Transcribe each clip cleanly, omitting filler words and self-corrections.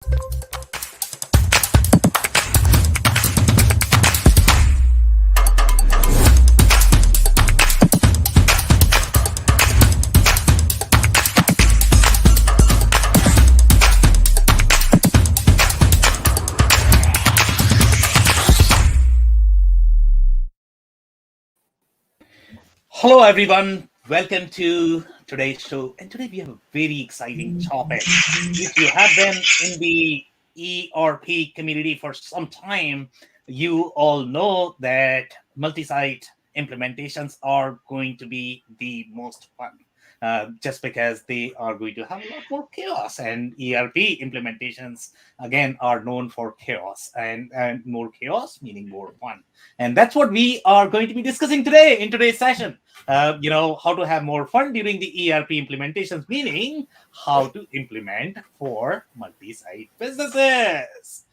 Hello, everyone. Welcome to today's show. And today we have a very exciting topic. If you have been in the ERP community for some time, you all know that multi-site implementations are going to be the most fun. Just because they are going to have a lot more chaos, and ERP implementations again are known for chaos, and more chaos meaning more fun. And that's what we are going to be discussing today in today's session. How to have more fun during the ERP implementations, meaning how to implement for multi-site businesses.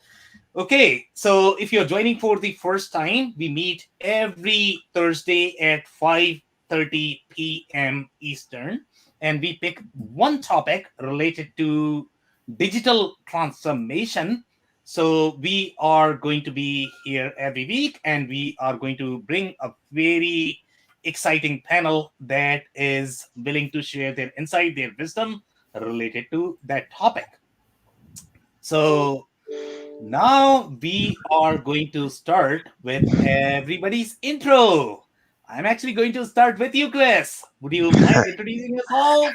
Okay, so if you're joining for the first time, we meet every Thursday at 5:30 p.m. Eastern, and we pick one topic related to digital transformation. So we are going to be here every week, and we are going to bring a very exciting panel that is willing to share their insight, their wisdom related to that topic. So now we are going to start with everybody's intro. I'm actually going to start with you, Chris. Would you mind introducing yourself?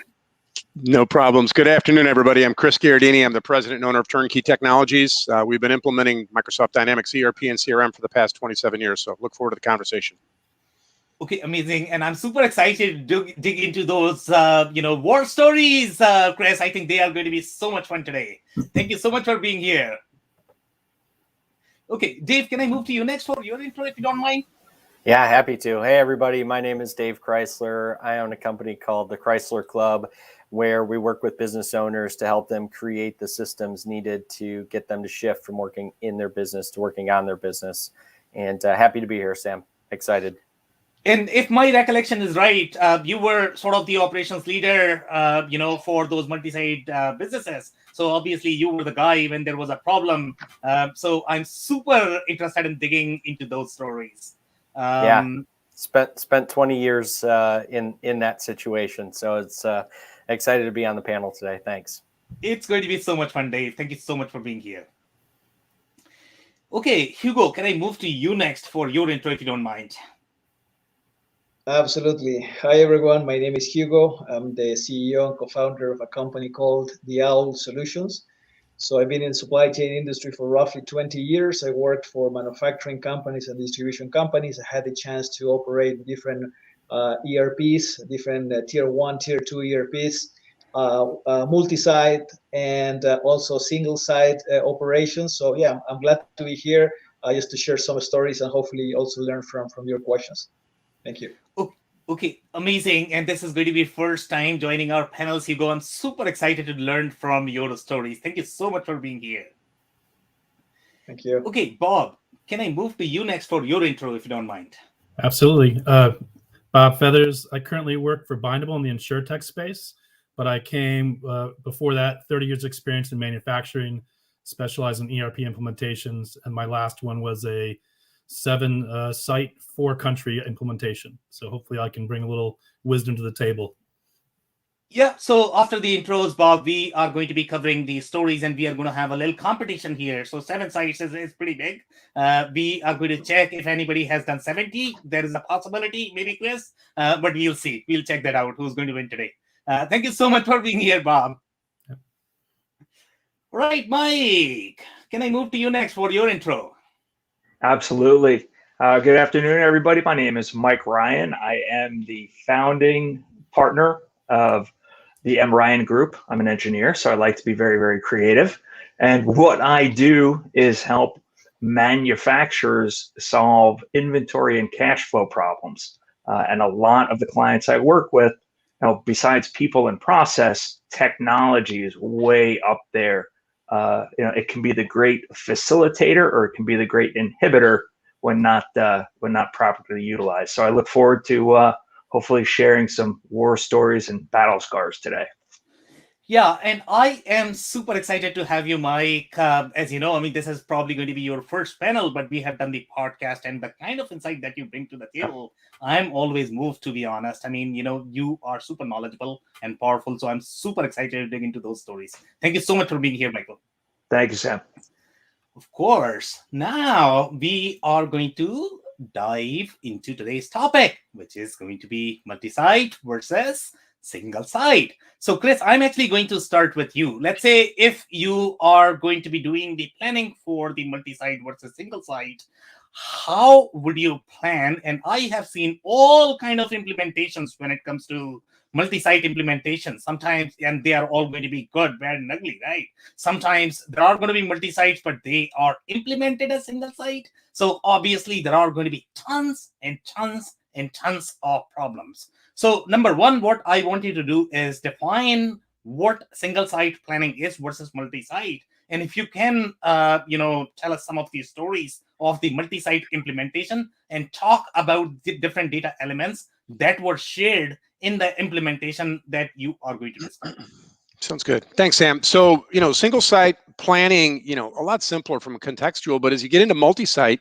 No problems. Good afternoon, everybody. I'm Chris Giardini. I'm the president and owner of Turnkey Technologies. We've been implementing Microsoft Dynamics ERP and CRM for the past 27 years, so look forward to the conversation. Okay, amazing. And I'm super excited to dig into those, war stories, Chris. I think they are going to be so much fun today. Thank you so much for being here. Okay, Dave, can I move to you next for your intro, if you don't mind? Yeah, happy to. Hey, everybody. My name is Dave Chrysler. I own a company called the Chrysler Club, where we work with business owners to help them create the systems needed to get them to shift from working in their business to working on their business. And happy to be here, Sam. Excited. And if my recollection is right, you were sort of the operations leader, for those multi-site businesses. So obviously you were the guy when there was a problem. So I'm super interested in digging into those stories. Spent 20 years in that situation. So it's excited to be on the panel today. Thanks. It's going to be so much fun, Dave. Thank you so much for being here. Okay, Hugo, can I move to you next for your intro, if you don't mind? Absolutely. Hi, everyone. My name is Hugo. I'm the CEO and co-founder of a company called The Owl Solutions. So I've been in supply chain industry for roughly 20 years. I worked for manufacturing companies and distribution companies. I had the chance to operate different ERPs, different tier 1, tier 2 ERPs, multi-site, and also single-site operations. So yeah, I'm glad to be here just to share some stories and hopefully also learn from your questions. Thank you. Okay, amazing. And this is going to be first time joining our panels, Hugo. I'm super excited to learn from your stories. Thank you so much for being here. Thank you. Okay, Bob, can I move to you next for your intro, if you don't mind? Absolutely. Bob Feathers. I currently work for Bindable in the InsurTech space, but I came before that 30 years experience in manufacturing, specialized in ERP implementations. And my last one was a 7-site, 4-country implementation. So hopefully I can bring a little wisdom to the table. Yeah, so after the intros, Bob, we are going to be covering the stories and we are going to have a little competition here. So 7 sites is pretty big. We are going to check if anybody has done 70. There is a possibility, maybe Chris, but we'll see. We'll check that out, who's going to win today. Thank you so much for being here, Bob. Yep. Right, Mike, can I move to you next for your intro? Absolutely. Good afternoon, everybody. My name is Mike Ryan. I am the founding partner of the M. Ryan Group. I'm an engineer, so I like to be very, very creative. And what I do is help manufacturers solve inventory and cash flow problems. And a lot of the clients I work with, besides people and process, technology is way up there. It can be the great facilitator or it can be the great inhibitor when not properly utilized. So I look forward to hopefully sharing some war stories and battle scars today. Yeah, and I am super excited to have you, Mike. As you know, I mean, this is probably going to be your first panel, but we have done the podcast, and the kind of insight that you bring to the table, I'm always moved, to be honest. I mean, you are super knowledgeable and powerful, so I'm super excited to dig into those stories. Thank you so much for being here, Michael. Thank you, Sam. Of course. Now we are going to dive into today's topic, which is going to be multi-site versus single site. So, Chris, I'm actually going to start with you. Let's say if you are going to be doing the planning for the multi-site versus single site, how would you plan? And I have seen all kind of implementations when it comes to multi-site implementation sometimes, and they are all going to be good, bad, and ugly, right? Sometimes there are going to be multi-sites, but they are implemented as single site. So obviously there are going to be tons and tons and tons of problems. So number one, what I want you to do is define what single site planning is versus multi-site. And if you can, tell us some of these stories of the multi-site implementation and talk about the different data elements that were shared in the implementation that you are going to discuss. Sounds good. Thanks, Sam. So, single site planning, a lot simpler from a contextual, but as you get into multi-site,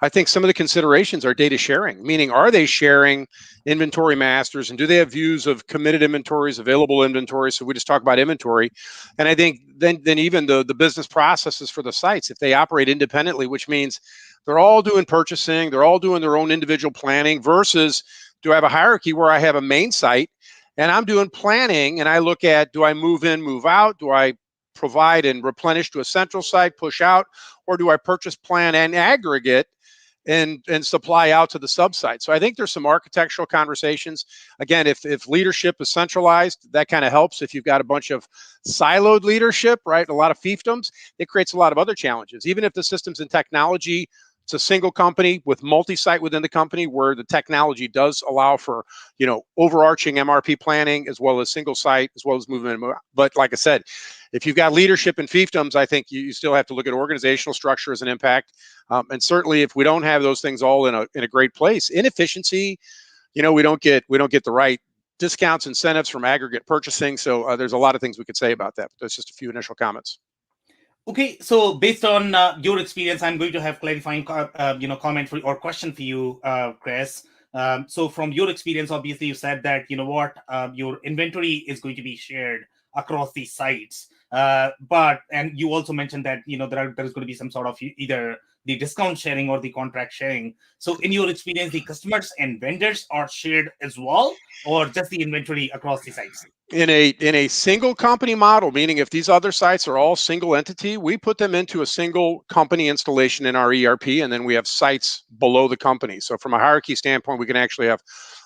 I think some of the considerations are data sharing, meaning are they sharing inventory masters and do they have views of committed inventories, available inventory? So we just talk about inventory. And I think then even the business processes for the sites, if they operate independently, which means they're all doing purchasing, they're all doing their own individual planning versus do I have a hierarchy where I have a main site and I'm doing planning and I look at, do I move in, move out? Do I provide and replenish to a central site, push out, or do I purchase, plan, and aggregate and supply out to the sub-site? So I think there's some architectural conversations. Again, if leadership is centralized, that kind of helps. If you've got a bunch of siloed leadership, right, a lot of fiefdoms, it creates a lot of other challenges. Even if the systems and technology, it's a single company with multi-site within the company where the technology does allow for, overarching MRP planning as well as single site, as well as movement. But like I said, if you've got leadership and fiefdoms, I think you still have to look at organizational structure as an impact. And certainly if we don't have those things all in a great place, inefficiency, we don't get the right discounts, incentives from aggregate purchasing. So there's a lot of things we could say about that. But that's just a few initial comments. Okay, so based on your experience, I'm going to have clarifying, comment for or question for you, Chris. So from your experience, obviously you said that your inventory is going to be shared across these sites. And you also mentioned that there is going to be some sort of either the discount sharing or the contract sharing. So in your experience, the customers and vendors are shared as well, or just the inventory across the sites? In a single company model, meaning if these other sites are all single entity, we put them into a single company installation in our ERP, and then we have sites below the company. So from a hierarchy standpoint, we can actually have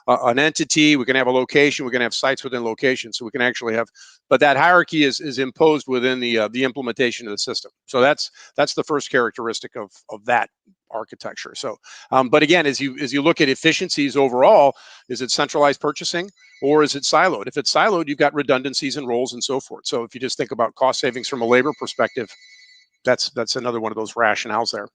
an entity, we can have a location, we can have sites within locations. So we can actually have, but that hierarchy is imposed within the implementation of the system. So that's the first characteristic of that architecture. So, but again, as you look at efficiencies overall, is it centralized purchasing or is it siloed? If it's siloed, you've got redundancies and roles and so forth. So if you just think about cost savings from a labor perspective, that's another one of those rationales there.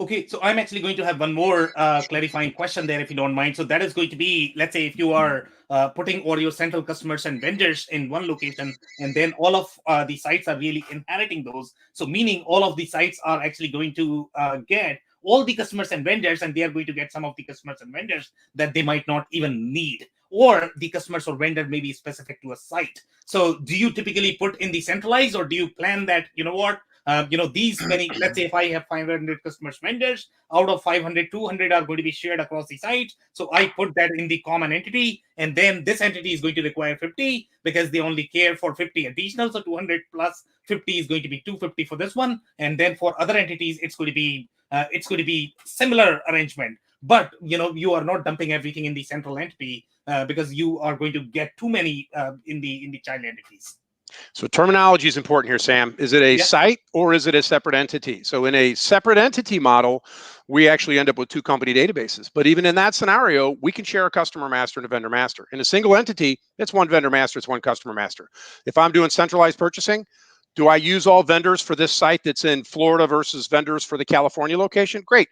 Okay, so I'm actually going to have one more clarifying question there, if you don't mind. So that is going to be, let's say, if you are putting all your central customers and vendors in one location, and then all of the sites are really inheriting those. So meaning all of the sites are actually going to get all the customers and vendors, and they are going to get some of the customers and vendors that they might not even need, or the customers or vendor may be specific to a site. So do you typically put in the centralized, or do you plan that, these many, let's say if I have 500 customers vendors, out of 500, 200 are going to be shared across the site. So I put that in the common entity, and then this entity is going to require 50 because they only care for 50 additional. So 200 plus 50 is going to be 250 for this one. And then for other entities, it's going to be similar arrangement. But you are not dumping everything in the central entity because you are going to get too many in the child entities. So terminology is important here, Sam. Is it a site or is it a separate entity? So in a separate entity model, we actually end up with two company databases. But even in that scenario, we can share a customer master and a vendor master. In a single entity, it's one vendor master, it's one customer master. If I'm doing centralized purchasing, do I use all vendors for this site that's in Florida versus vendors for the California location? Great.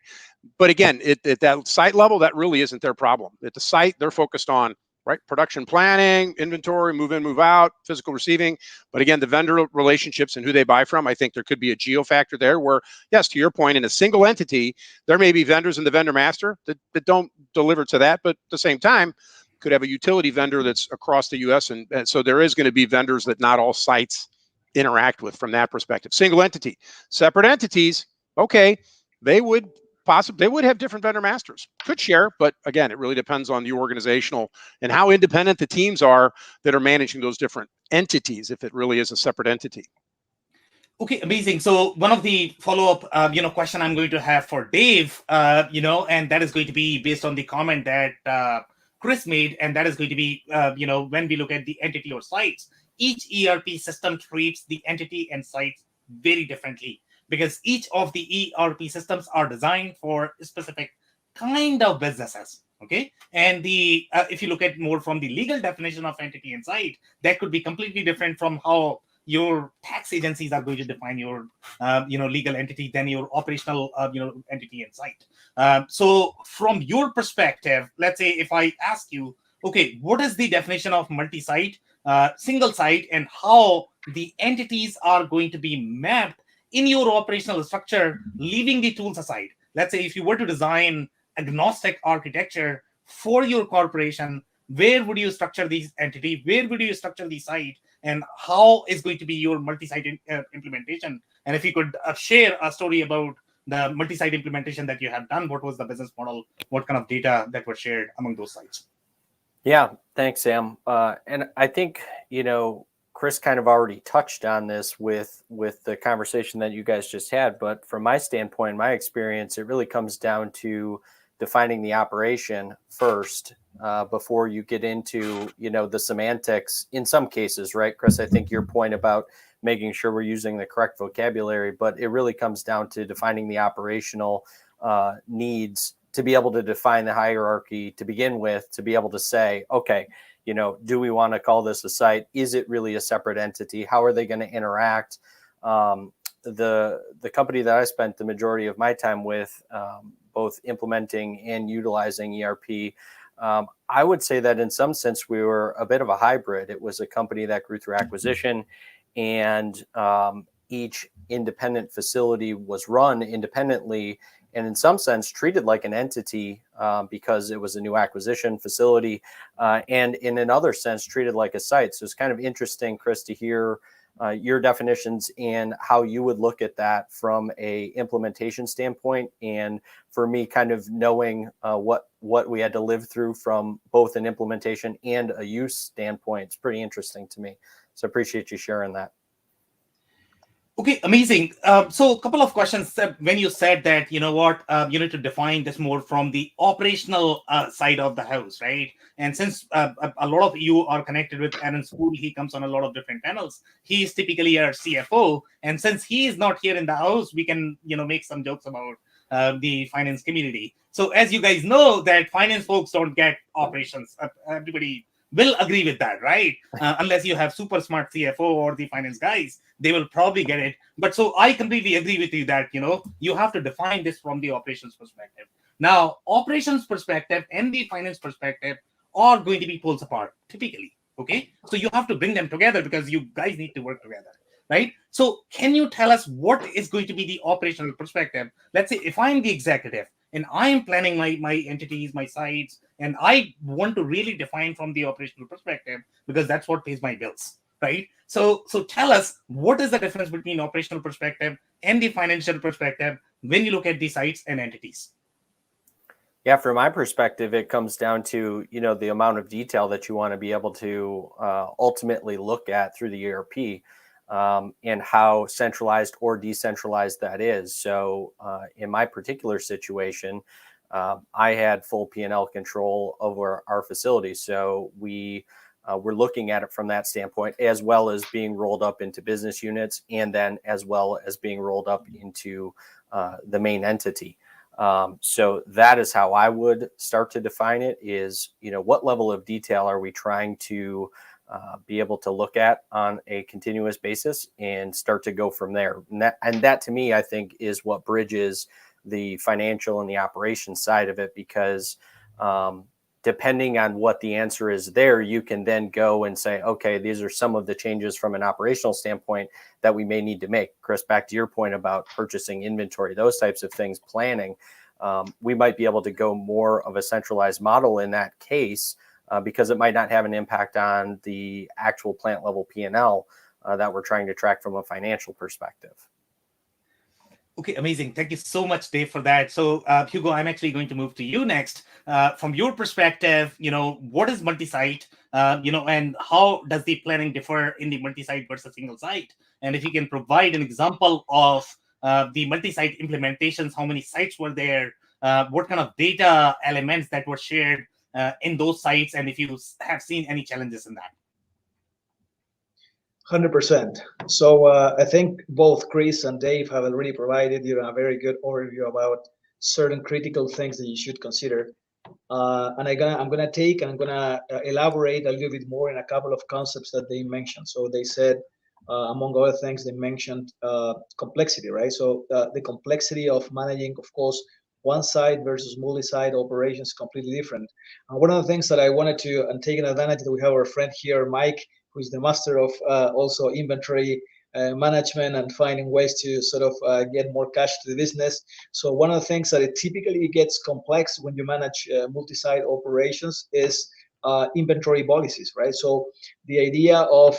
But again, at that site level, that really isn't their problem. At the site, they're focused on right? Production planning, inventory, move in, move out, physical receiving. But again, the vendor relationships and who they buy from, I think there could be a geo factor there where, yes, to your point, in a single entity, there may be vendors in the vendor master that don't deliver to that, but at the same time, could have a utility vendor that's across the US. And so there is going to be vendors that not all sites interact with from that perspective. Single entity, separate entities, okay, they would have different vendor masters, could share, but again, it really depends on the organizational and how independent the teams are that are managing those different entities, if it really is a separate entity. Okay, amazing. So one of the follow-up, question I'm going to have for Dave, and that is going to be based on the comment that Chris made, and that is going to be, when we look at the entity or sites, each ERP system treats the entity and sites very differently, because each of the ERP systems are designed for a specific kind of businesses. Okay, and the if you look at more from the legal definition of entity and site, that could be completely different from how your tax agencies are going to define your legal entity than your operational entity and site. So from your perspective, let's say if I ask you, okay, what is the definition of multi-site, single site, and how the entities are going to be mapped in your operational structure, leaving the tools aside? Let's say if you were to design agnostic architecture for your corporation, where would you structure these entity? Where would you structure the site? And how is going to be your multi-site implementation? And if you could share a story about the multi-site implementation that you have done, what was the business model? What kind of data that was shared among those sites? Yeah, thanks, Sam. And I think, Chris kind of already touched on this with the conversation that you guys just had. But from my standpoint, my experience, it really comes down to defining the operation first before you get into, the semantics in some cases, right, Chris? I think your point about making sure we're using the correct vocabulary, but it really comes down to defining the operational needs to be able to define the hierarchy to begin with, to be able to say, okay, do we want to call this a site? Is it really a separate entity? How are they going to interact? The company that I spent the majority of my time with, both implementing and utilizing ERP, I would say that in some sense we were a bit of a hybrid. It was a company that grew through acquisition, and each independent facility was run independently and in some sense treated like an entity because it was a new acquisition facility, and in another sense treated like a site. So it's kind of interesting, Chris, to hear your definitions and how you would look at that from a implementation standpoint. And for me, kind of knowing what we had to live through from both an implementation and a use standpoint, it's pretty interesting to me. So appreciate you sharing that. Okay, amazing. So a couple of questions. When you said that, you need to define this more from the operational side of the house, right? And since a lot of you are connected with Aaron School, he comes on a lot of different panels. He is typically our CFO. And since he is not here in the house, we can, make some jokes about the finance community. So as you guys know, that finance folks don't get operations. Everybody will agree with that, right? Unless you have super smart CFO or the finance guys, they will probably get it. But so I completely agree with you that, you have to define this from the operations perspective. Now, operations perspective and the finance perspective are going to be poles apart, typically. Okay. So you have to bring them together because you guys need to work together, right? So can you tell us what is going to be the operational perspective? Let's say if I'm the executive and I'm planning my entities, my sites, and I want to really define from the operational perspective because that's what pays my bills, right? So tell us, what is the difference between operational perspective and the financial perspective when you look at the sites and entities? Yeah, from my perspective, it comes down to, the amount of detail that you want to be able to ultimately look at through the ERP. And how centralized or decentralized that is. So in my particular situation, I had full P&L control over our facility. So we were looking at it from that standpoint, as well as being rolled up into business units, and then as well as being rolled up into the main entity. So that is how I would start to define it is, what level of detail are we trying to be able to look at on a continuous basis and start to go from there. And that to me, I think is what bridges the financial and the operations side of it, because depending on what the answer is there, you can then go and say, okay, these are some of the changes from an operational standpoint that we may need to make. Chris, back to your point about purchasing inventory, those types of things, planning, we might be able to go more of a centralized model in that case, because it might not have an impact on the actual plant level P&L that we're trying to track from a financial perspective. Okay, amazing. Thank you so much, Dave, for that. So, Hugo, I'm actually going to move to you next. From your perspective, what is multi-site, and how does the planning differ in the multi-site versus single site? And if you can provide an example of the multi-site implementations, how many sites were there, what kind of data elements that were shared in those sites, and if you have seen any challenges in that. 100%. So I think both Chris and Dave have already provided you a very good overview about certain critical things that you should consider. And I'm gonna elaborate a little bit more in a couple of concepts that they mentioned. So they said, among other things, they mentioned complexity, right? So the complexity of managing, of course, one site versus multi-site operations is completely different. And one of the things that I wanted to, and taking advantage that we have our friend here, Mike, who's the master of also inventory management and finding ways to sort of get more cash to the business. So one of the things that it typically gets complex when you manage multi-site operations is inventory policies, right? So the idea of,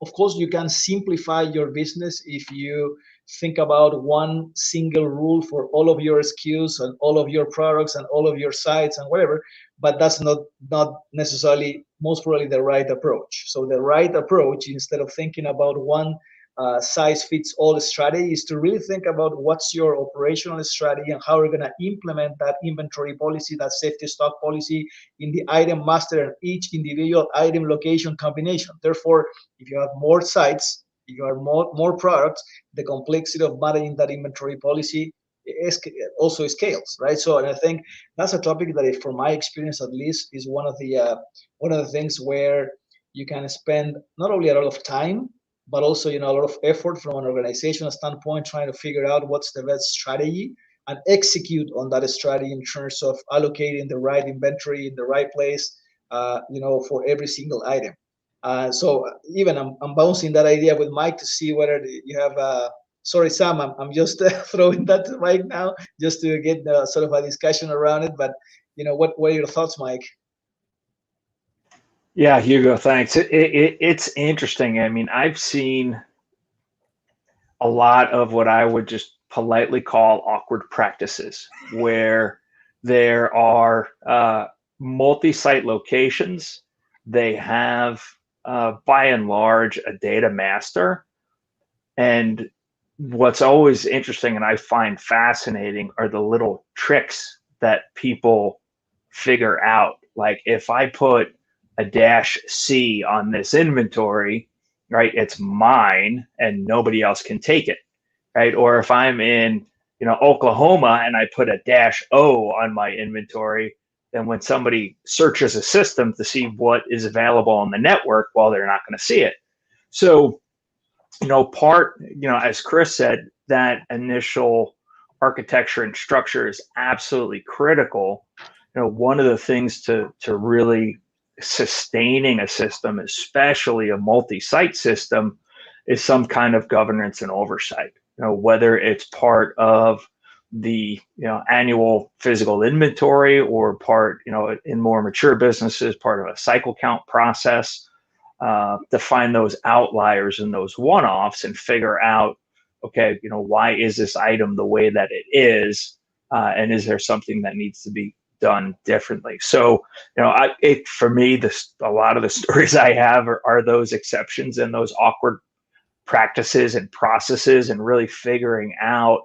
of course, you can simplify your business if you think about one single rule for all of your SKUs and all of your products and all of your sites and whatever, but that's not necessarily most probably the right approach. So the right approach, instead of thinking about one size fits all strategy, is to really think about what's your operational strategy and how you're going to implement that inventory policy, that safety stock policy in the item master and each individual item location combination. Therefore, if you have more sites, if you have more products, the complexity of managing that inventory policy also scales, right? So, and I think that's a topic that, from my experience at least, is one of the things where you can spend not only a lot of time, but also a lot of effort from an organizational standpoint, trying to figure out what's the best strategy and execute on that strategy in terms of allocating the right inventory in the right place, for every single item. So even I'm bouncing that idea with Mike to see whether you have. Sorry, Sam, I'm just throwing that to Mike now, just to get sort of a discussion around it. But what are your thoughts, Mike? Yeah, Hugo, thanks. It's interesting. I mean, I've seen a lot of what I would just politely call awkward practices, where there are multi-site locations. They have, by and large, a data master. And what's always interesting and I find fascinating are the little tricks that people figure out. Like, if I put a -C on this inventory, right, it's mine and nobody else can take it, right? Or if I'm in, Oklahoma and I put a -O on my inventory, then when somebody searches a system to see what is available on the network, well, they're not going to see it. So, as Chris said, that initial architecture and structure is absolutely critical. One of the things to really sustaining a system, especially a multi-site system, is some kind of governance and oversight. Whether it's part of the annual physical inventory or part, in more mature businesses, part of a cycle count process. To find those outliers and those one-offs and figure out, okay, why is this item the way that it is, and is there something that needs to be done differently? So, for me, a lot of the stories I have are those exceptions and those awkward practices and processes, and really figuring out,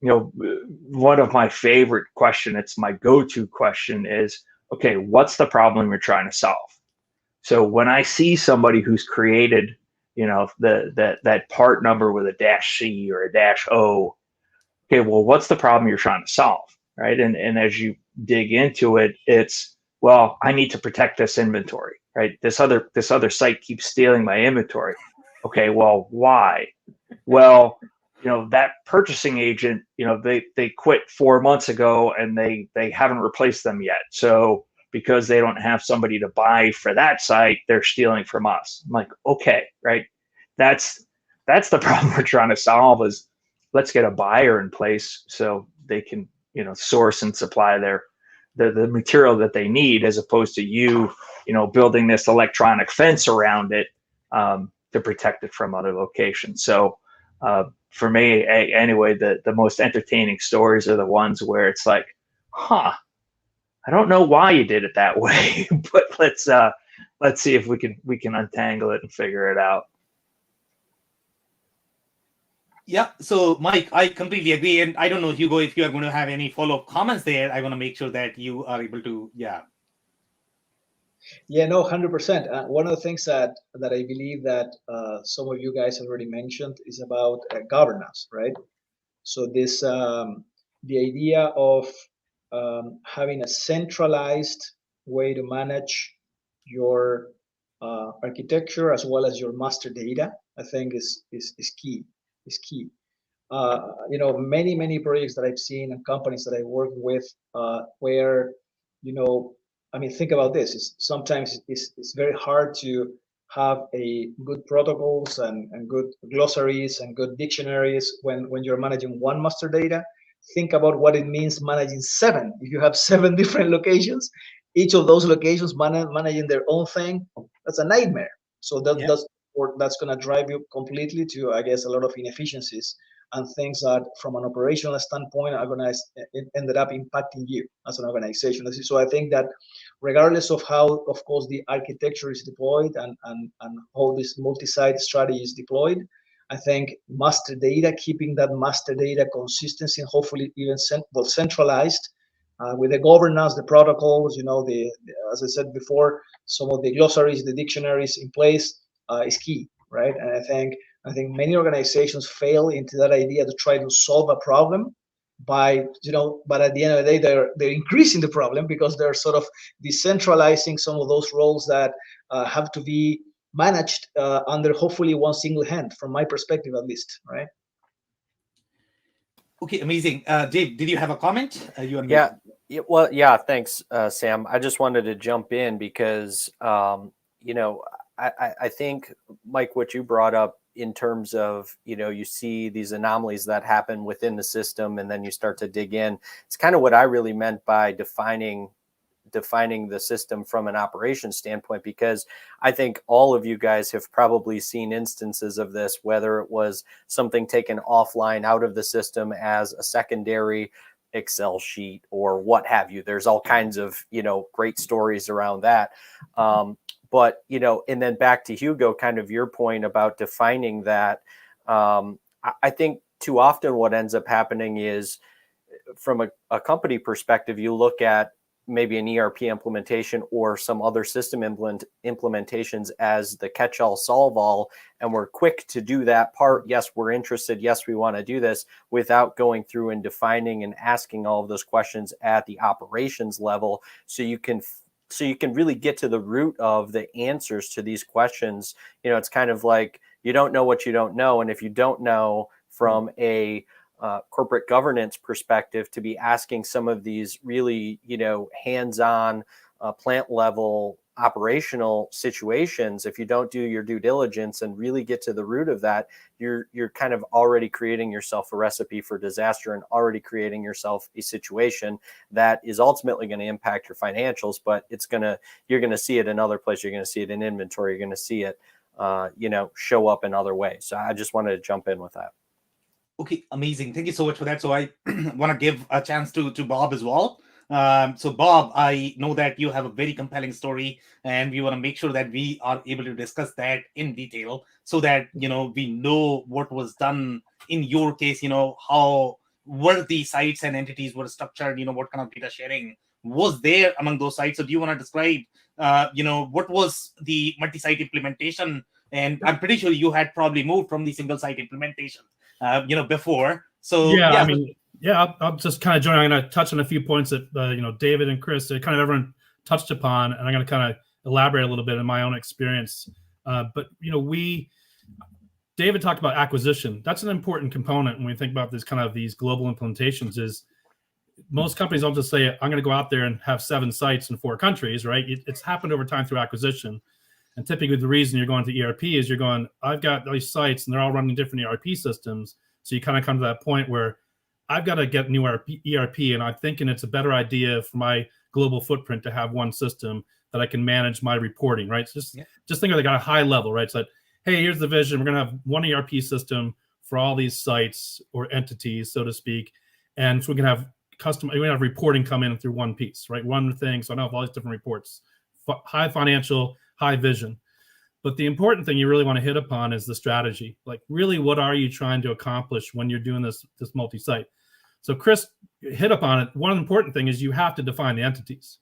one of my favorite questions, it's my go-to question, is, okay, what's the problem you're trying to solve? So when I see somebody who's created, that part number with a -C or a -O, okay, well, what's the problem you're trying to solve, right? And as you dig into it, it's, well, I need to protect this inventory, right? This other site keeps stealing my inventory. Okay, well, why? Well, that purchasing agent, they quit 4 months ago and they haven't replaced them yet. So because they don't have somebody to buy for that site, they're stealing from us. I'm like, okay, right? That's the problem we're trying to solve, is let's get a buyer in place so they can, source and supply the material that they need, as opposed to building this electronic fence around it to protect it from other locations. So for me, anyway, the most entertaining stories are the ones where it's like, I don't know why you did it that way, but let's see if we can untangle it and figure it out. Yeah. So, Mike, I completely agree, and I don't know, Hugo, if you are going to have any follow-up comments there. I want to make sure that you are able to. Yeah. Yeah, no, 100%. One of the things that I believe that some of you guys already mentioned is about governance, right? So this the idea of having a centralized way to manage your architecture as well as your master data, I think is key. Is key. Many projects that I've seen and companies that I work with, where think about this. Sometimes it's very hard to have a good protocols and good glossaries and good dictionaries when you're managing one master data. Think about what it means managing 7. If you have 7 different locations, each of those locations managing their own thing, that's a nightmare. So that's going to drive you completely to, I guess, a lot of inefficiencies and things that from an operational standpoint are going to ended up impacting you as an organization. So I think that regardless of how, of course, the architecture is deployed and how this multi-site strategy is deployed, I think master data, keeping that master data consistency and hopefully even centralized with the governance, the protocols, as I said before, some of the glossaries, the dictionaries in place is key, right? And I think many organizations fail into that idea to try to solve a problem by, but at the end of the day, they're increasing the problem because they're sort of decentralizing some of those roles that have to be managed under hopefully one single hand, from my perspective at least, right? Okay, amazing. Dave, did you have a comment? Well, yeah, thanks, Sam. I just wanted to jump in because, I think, Mike, what you brought up in terms of, you see these anomalies that happen within the system and then you start to dig in. It's kind of what I really meant by defining the system from an operations standpoint, because I think all of you guys have probably seen instances of this, whether it was something taken offline out of the system as a secondary Excel sheet or what have you. There's all kinds of, great stories around that. But, and then back to Hugo, kind of your point about defining that, I think too often what ends up happening is, from a company perspective, you look at maybe an ERP implementation or some other system implementations as the catch-all, solve-all, and we're quick to do that part. Yes, we're interested. Yes, we want to do this, without going through and defining and asking all of those questions at the operations level, so you can really get to the root of the answers to these questions. It's kind of like you don't know what you don't know. And if you don't know from a corporate governance perspective, to be asking some of these really, hands-on plant level operational situations, if you don't do your due diligence and really get to the root of that, you're kind of already creating yourself a recipe for disaster and already creating yourself a situation that is ultimately going to impact your financials, but you're going to see it in other places. You're going to see it in inventory. You're going to see it, show up in other ways. So I just wanted to jump in with that. Okay, amazing. Thank you so much for that. So I want to give a chance to Bob as well. So Bob, I know that you have a very compelling story, and we want to make sure that we are able to discuss that in detail, so that we know what was done in your case. How were the sites and entities were structured. What kind of data sharing was there among those sites. So do you want to describe what was the multi-site implementation? And I'm pretty sure you had probably moved from the single site implementation before. So I'll just kind of join. I'm going to touch on a few points that David and Chris, kind of everyone touched upon, and I'm going to kind of elaborate a little bit in my own experience. But David talked about acquisition. That's an important component when we think about this kind of these global implementations. Is most companies don't just say, I'm going to go out there and have 7 sites in 4 countries, right? It's happened over time through acquisition. And typically the reason you're going to ERP is you're going, I've got these sites and they're all running different ERP systems. So you kind of come to that point where I've got to get new ERP, and I'm thinking it's a better idea for my global footprint to have one system that I can manage my reporting, right? So just think of it at a high level, right? It's like, hey, here's the vision. We're going to have one ERP system for all these sites or entities, so to speak. And so we can have reporting come in through one piece, right? One thing. So I know all these different reports, high financial, high vision. But the important thing you really want to hit upon is the strategy. Like, really, what are you trying to accomplish when you're doing this multi-site? So Chris hit upon it. One important thing is you have to define the entities.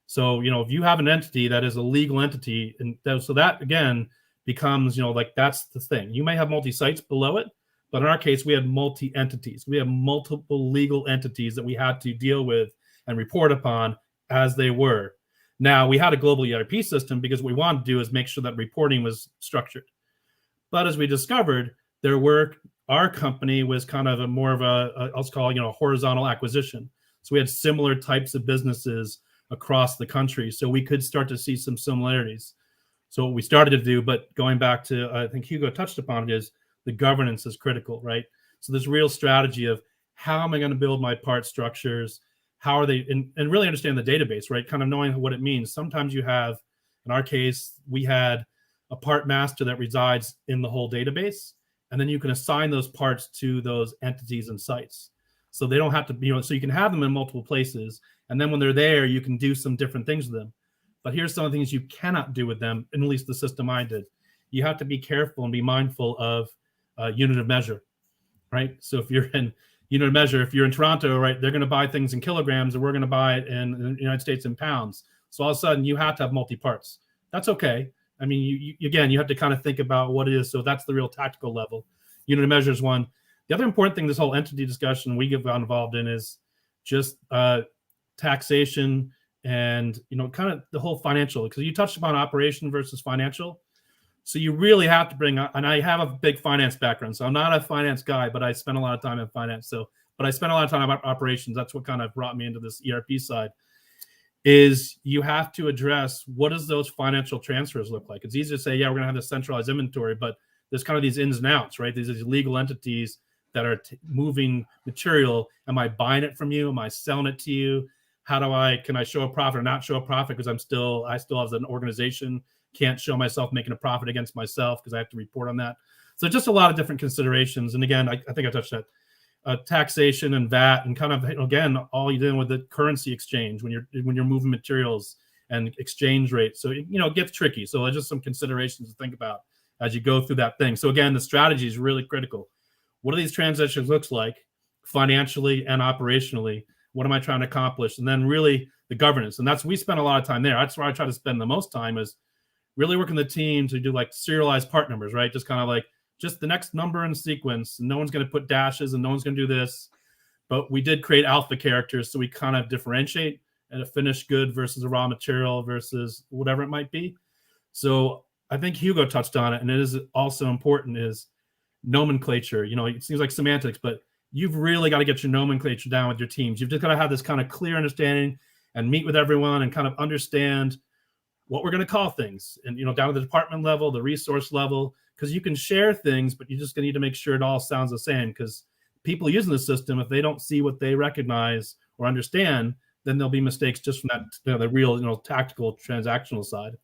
So, if you have an entity that is a legal entity, and so that again becomes, like that's the thing. You may have multi-sites below it, but in our case, we had multi-entities. We have multiple legal entities that we had to deal with and report upon as they were. Now, we had a global ERP system because what we wanted to do is make sure that reporting was structured. But as we discovered, our company was kind of more of I'll call a horizontal acquisition. So we had similar types of businesses across the country. So we could start to see some similarities. So what we started to do, but going back to, I think Hugo touched upon it, is the governance is critical, right? So this real strategy of how am I going to build my part structures? How are they, and really understand the database, right? Kind of knowing what it means. Sometimes you have, in our case, we had a part master that resides in the whole database, and then you can assign those parts to those entities and sites. So they don't have to, so you can have them in multiple places. And then when they're there, you can do some different things with them. But here's some of the things you cannot do with them, at least the system I did. You have to be careful and be mindful of unit of measure, right? So if you're in unit of measure, if you're in Toronto, right, they're going to buy things in kilograms and we're going to buy it in the United States in pounds. So all of a sudden you have to have multi-parts. That's okay. I mean, you have to kind of think about what it is. So that's the real tactical level. Unit of measure is one. The other important thing, this whole entity discussion we get involved in, is just taxation and, kind of the whole financial, because you touched upon operation versus financial. So you really have to bring up, and I have a big finance background, so I'm not a finance guy, but I spent a lot of time in finance. But I spent a lot of time on operations. That's what kind of brought me into this ERP side, is you have to address what does those financial transfers look like. It's easy to say, yeah, we're going to have this centralized inventory, but there's kind of these ins and outs, right? These legal entities that are moving material. Am I buying it from you? Am I selling it to you? Can I show a profit or not show a profit? Because I still as an organization can't show myself making a profit against myself because I have to report on that. So just a lot of different considerations. And again, I think I touched that. Taxation and VAT, and kind of, again, all you're doing with the currency exchange when you're moving materials and exchange rates. So, it gets tricky. So there's just some considerations to think about as you go through that thing. So again, the strategy is really critical. What do these transitions looks like financially and operationally? What am I trying to accomplish? And then really the governance. And we spend a lot of time there. That's where I try to spend the most time, is really working the team to do like serialized part numbers, right? Just kind of like just the next number in sequence. No one's going to put dashes and no one's going to do this. But we did create alpha characters, so we kind of differentiate at a finished good versus a raw material versus whatever it might be. So I think Hugo touched on it, and it is also important, is nomenclature. It seems like semantics, but you've really got to get your nomenclature down with your teams. You've just got to have this kind of clear understanding and meet with everyone and kind of understand what we're going to call things, and down to the department level, the resource level, because you can share things, but you're just going to need to make sure it all sounds the same, because people using the system, if they don't see what they recognize or understand, then there'll be mistakes just from that, the real, tactical transactional side.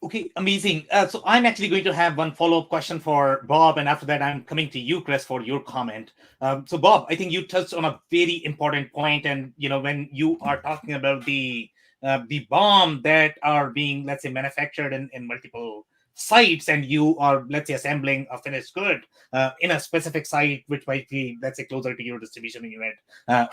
Okay, amazing. So I'm actually going to have one follow-up question for Bob, and after that, I'm coming to you, Chris, for your comment. So Bob, I think you touched on a very important point, and when you are talking about the BOM that are being, let's say, manufactured in multiple sites, and you are, let's say, assembling a finished good in a specific site, which might be, let's say, closer to your distribution unit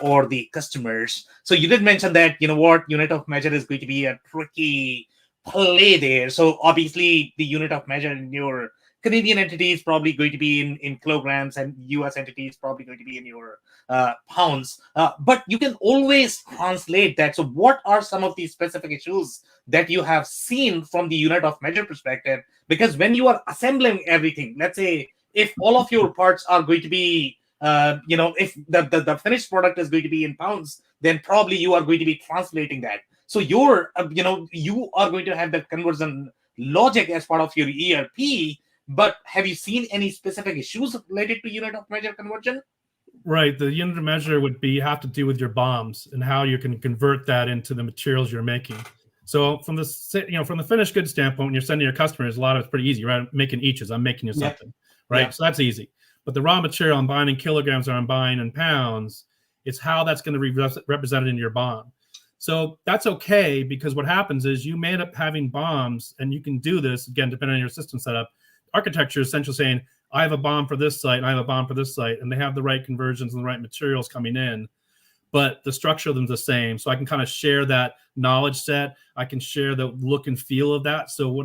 or the customers. So you did mention that, unit of measure is going to be a tricky play there. So obviously the unit of measure in your Canadian entity is probably going to be in kilograms, and US entity is probably going to be in your pounds. But you can always translate that. So what are some of these specific issues that you have seen from the unit of measure perspective? Because when you are assembling everything, let's say if all of your parts are going to be, if the finished product is going to be in pounds, then probably you are going to be translating that. So you are going to have that conversion logic as part of your ERP. But have you seen any specific issues related to unit of measure conversion? Right. The unit of measure would have to do with your BOMs and how you can convert that into the materials you're making. So from the finished goods standpoint, when you're sending your customers, a lot of it's pretty easy, right? I'm making eaches. I'm making you something, right? Yeah. So that's easy. But the raw material I'm buying in kilograms or I'm buying in pounds, it's how that's going to be represented in your BOM. So that's okay, because what happens is you may end up having BOMs, and you can do this, again, depending on your system setup. Architecture is essentially saying, I have a BOM for this site, and I have a BOM for this site, and they have the right conversions and the right materials coming in, but the structure of them is the same. So I can kind of share that knowledge set. I can share the look and feel of that. So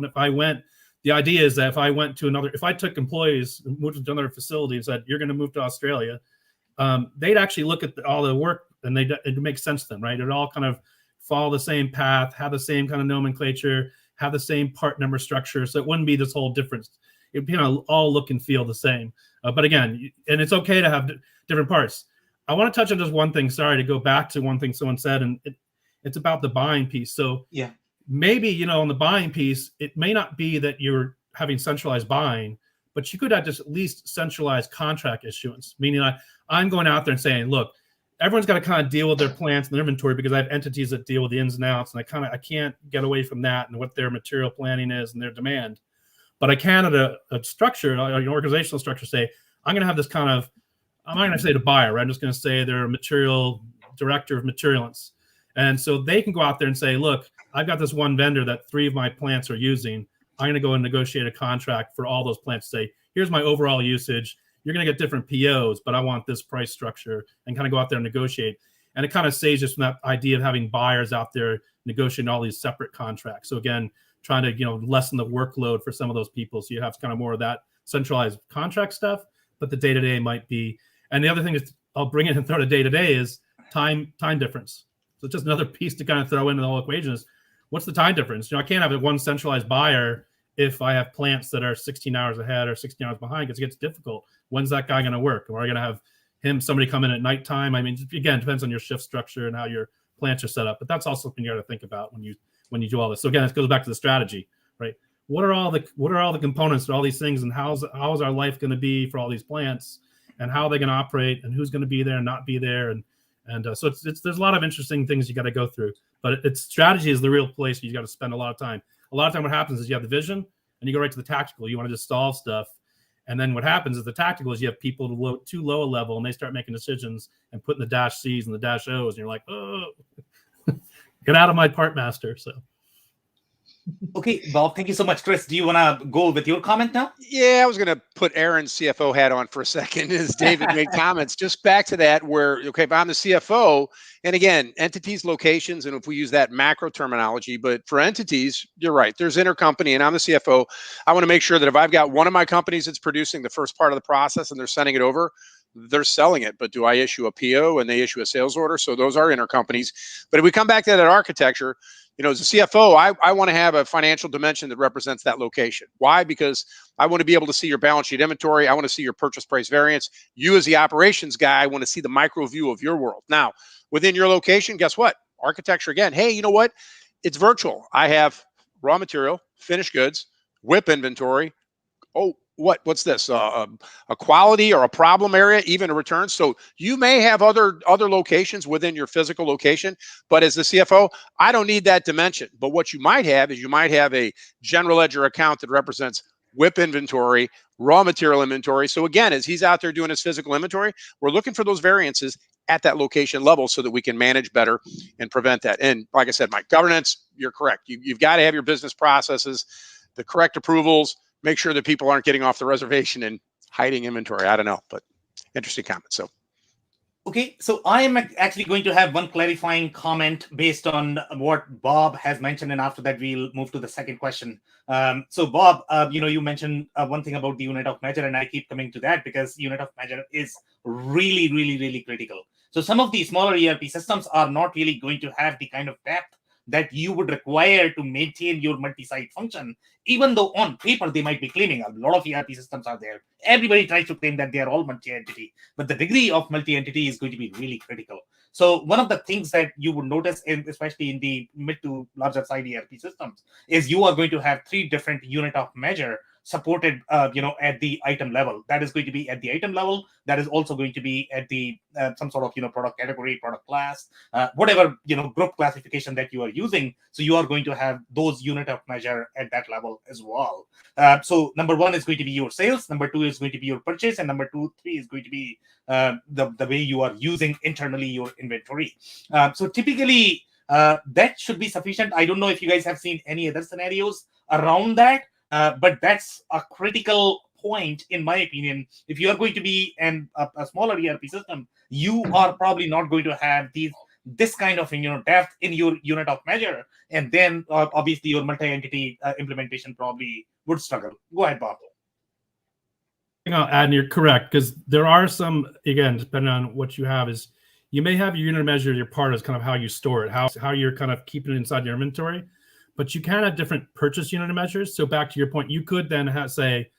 the idea is that if I took employees and moved to another facility and said, you're going to move to Australia, they'd actually look at all the work, and it makes sense to them, right? It all kind of follow the same path, have the same kind of nomenclature, have the same part number structure. So it wouldn't be this whole difference. It'd be all look and feel the same. But again, and it's okay to have different parts. I want to touch on just one thing. Sorry to go back to one thing someone said, and it's about the buying piece. So yeah, maybe, on the buying piece, it may not be that you're having centralized buying, but you could have just at least centralized contract issuance, meaning I'm going out there and saying, look, everyone's got to kind of deal with their plants and their inventory, because I have entities that deal with the ins and outs, and I can't get away from that and what their material planning is and their demand. But I can, at a structure, an organizational structure, say, I'm going to have this kind of, I'm not going to say the buyer, right? I'm just going to say they're a material director of materialance. And so they can go out there and say, look, I've got this one vendor that 3 of my plants are using. I'm going to go and negotiate a contract for all those plants. Say, here's my overall usage. You're going to get different POs, but I want this price structure, and kind of go out there and negotiate. And it kind of saves us from that idea of having buyers out there negotiating all these separate contracts. So again, trying to lessen the workload for some of those people. So you have kind of more of that centralized contract stuff, but the day-to-day might be. And the other thing is, I'll bring in and throw to day-to-day is time difference. So it's just another piece to kind of throw into the whole equation is, what's the time difference? I can't have one centralized buyer if I have plants that are 16 hours ahead or 16 hours behind, because it gets difficult. When's that guy going to work? Or are I going to have somebody come in at nighttime? I mean, again, it depends on your shift structure and how your plants are set up. But that's also something you got to think about when you do all this. So again, it goes back to the strategy, right? What are all the components to all these things, and how is our life going to be for all these plants, and how are they going to operate, and who's going to be there and not be there, and so there's a lot of interesting things you got to go through. But strategy is the real place you got to spend a lot of time. A lot of time, what happens is you have the vision, and you go right to the tactical. You want to just solve stuff, and then what happens is the tactical is you have people too low a level, and they start making decisions and putting the dash C's and the dash O's, and you're like, oh, get out of my part master. So. Okay, Bob, thank you so much. Chris, do you want to go with your comment now? Yeah, I was going to put Aaron's CFO hat on for a second as David made comments. Just back to that where, okay, if I'm the CFO, and again, entities, locations, and if we use that macro terminology, but for entities, you're right, there's intercompany, and I'm the CFO. I want to make sure that if I've got one of my companies that's producing the first part of the process and they're sending it over, they're selling it. But do I issue a PO and they issue a sales order? So those are intercompanies. But if we come back to that architecture, as a CFO, I want to have a financial dimension that represents that location. Why? Because I want to be able to see your balance sheet inventory. I want to see your purchase price variance. You as the operations guy, I want to see the micro view of your world. Now, within your location, guess what? Architecture again. Hey, you know what? It's virtual. I have raw material, finished goods, WIP inventory. Oh, what's this? A quality or a problem area, even a return. So you may have other locations within your physical location, but as the CFO, I don't need that dimension. But what you might have is a general ledger account that represents WIP inventory, raw material inventory. So again, as he's out there doing his physical inventory, we're looking for those variances at that location level so that we can manage better and prevent that. And like I said, Mike, governance, you're correct. You've got to have your business processes, the correct approvals, make sure that people aren't getting off the reservation and hiding inventory. I don't know, but interesting comment. So, Okay, so I am actually going to have one clarifying comment based on what Bob has mentioned, and after that we'll move to the second question. So Bob, you mentioned one thing about the unit of measure, and I keep coming to that because unit of measure is really, really, really critical. So some of the smaller ERP systems are not really going to have the kind of depth that you would require to maintain your multi-site function, even though on paper they might be claiming. A lot of ERP systems are there. Everybody tries to claim that they are all multi-entity, but the degree of multi-entity is going to be really critical. So one of the things that you would notice, especially in the mid to larger side ERP systems, is you are going to have 3 different unit of measure supported at the item level. That is going to be at the item level. That is also going to be at the some sort of product category, product class, whatever group classification that you are using. So you are going to have those unit of measure at that level as well. So number 1 is going to be your sales, number 2 is going to be your purchase, and number 3 is going to be the way you are using internally your inventory. So typically that should be sufficient. I don't know if you guys have seen any other scenarios around that, but that's a critical point, in my opinion. If you are going to be a smaller ERP system, you are probably not going to have this kind of depth in your unit of measure, and then obviously your multi-entity implementation probably would struggle. Go ahead, Bob. I'll add, and you're correct, because there are some, again, depending on what you have, is you may have your unit of measure, your part is kind of how you store it, how you're kind of keeping it inside your inventory, but you can have different purchase unit of measures. So back to your point, you could then say,